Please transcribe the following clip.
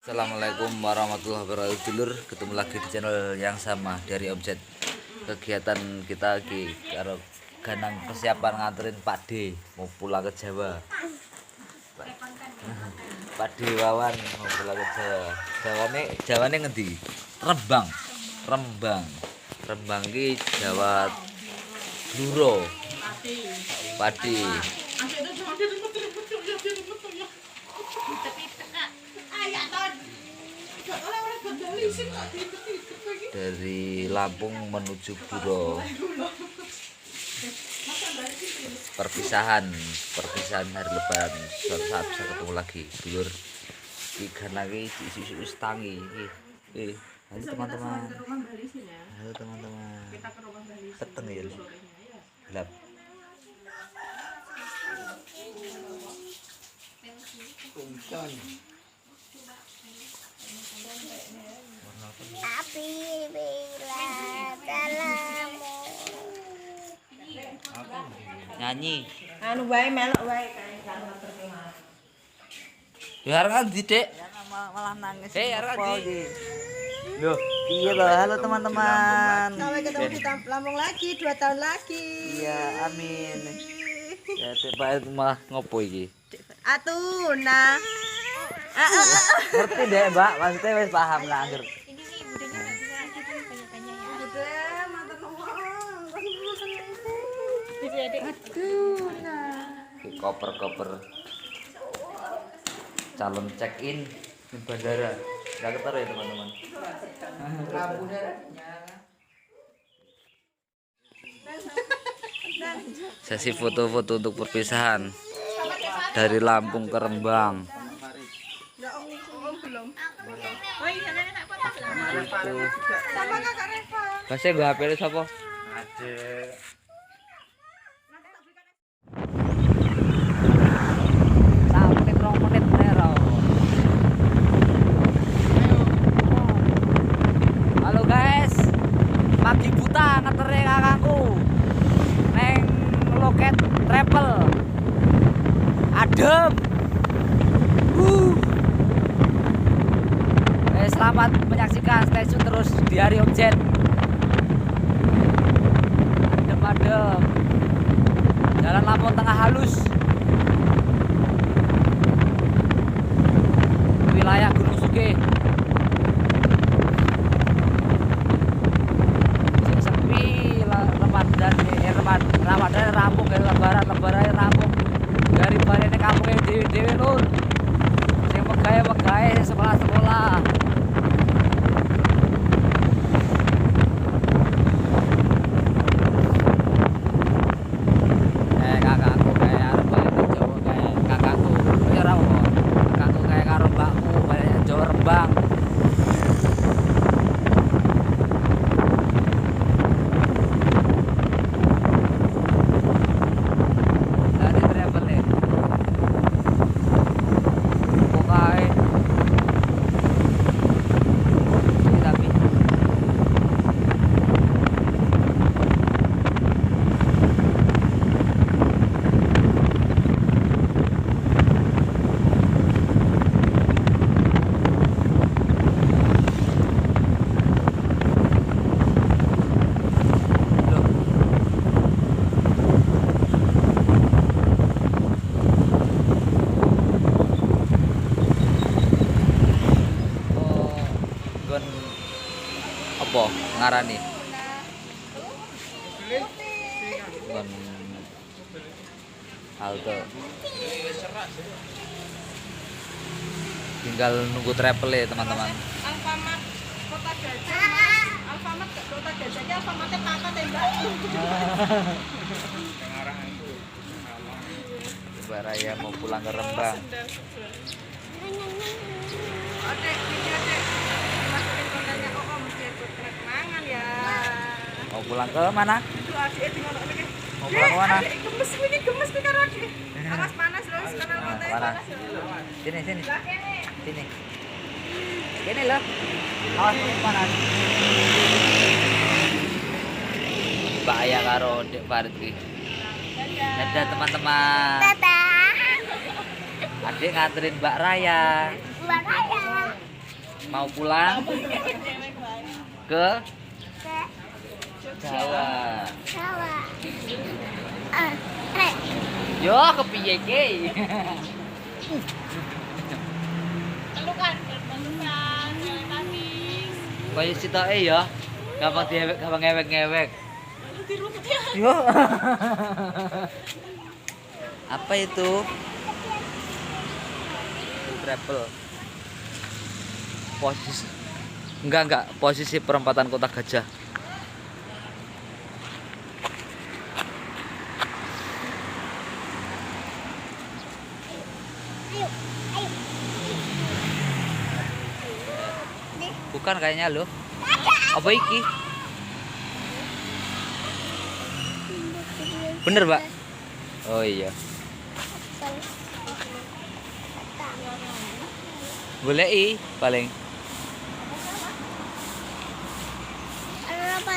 Assalamualaikum warahmatullahi wabarakatuh. Dulur, ketemu lagi di channel yang sama dari Omset. Kegiatan kita lagi karo ganang persiapan nganterin Pak D mau pulang ke Jawa. Pak D Wawan mau pulang ke Jawa. Jawane ngendi? Rembang. Rembang ki Jawa Bluro. Padi. Dari Lampung menuju Bluro. Perpisahan hari lebaran. Suatu saat bisa ketemu lagi dulur. Ikan lagi isi tangi. Halo teman-teman. Peteng ya. Gelap. Tapi bila dalammu Nyanyi. Anu wae melok wae kae kan terima. Ya kan Dik. Malah nangis. Arek ndi? Loh, iya loh. Halo teman-teman. Sampai ketemu di Lampung lagi 2 tahun lagi. Iya, amin. Ya tiba malah ngopo iki? Atuna. Ngerti deh, Mbak. Maksudnya wis paham lah anjir. Koper calon check in di bandara. Nggak ketara ya teman-teman. Sesi foto-foto untuk perpisahan dari Lampung ke Rembang. Sama Kakak Reva. Kasih gak HP sapa? Sampai 2 menit nero. Halo guys. Pagi buta ngetere kakakku. Neng loket travel. Adem. Selamat menyaksikan stay tune terus di hari Omset. Adem. Jalan Lampung Tengah halus. Wilayah Gunung Suge. Sepi Ramadan rampung dari lebaran rampung. Dari barene kampung dhewe lur. Sing megawe sekolah. Kakakku kayak arep balik nang Jawa kayak kakakku. Ya ora apa. Kakakku kayak karo mbakku balik nang Jawa Rembang. Dari travel nih. Pokoke tapi gon apa ngarani gon halte tinggal nunggu travel ya teman-teman. Alfamart Kota Gajah. Alfamart Kota Gajahnya Alfamartnya Pangkat ya, Mbak. Mbak Raya mau pulang ke Rembang. Adek, ini adek. Masukin kontennya Om biar buat kenangan ya. Mau pulang ke mana? Itu adek di ngono iki. Mau pulang ke mana? Adek gemes iki karo adek. Awas panas loh sekarang kontennya Mana? panas. Sini. Lah kene. Sini. Gini loh. Awas panas. Mbak Aya karo Dek Farid ki. Dadah teman-teman. dadah Adik nganterin Mbak Raya. Mbak Raya. mau pulang Ngewek wae. ke Ke Jawa. sawah. Ah, Yo kepiye ki? Pelukan, pelukan, jalan manis. Kaya sitoke ya. Gampang diewek, gampang ngewek-ngewek. Diruput ya. Yo. Apa itu? Travel. Posisi enggak, posisi perempatan Kota Gajah. ayo, ayo. Bukan kayaknya loh. Apa iki? Bener, Pak? Oh iya. Boleh paling. Ano pa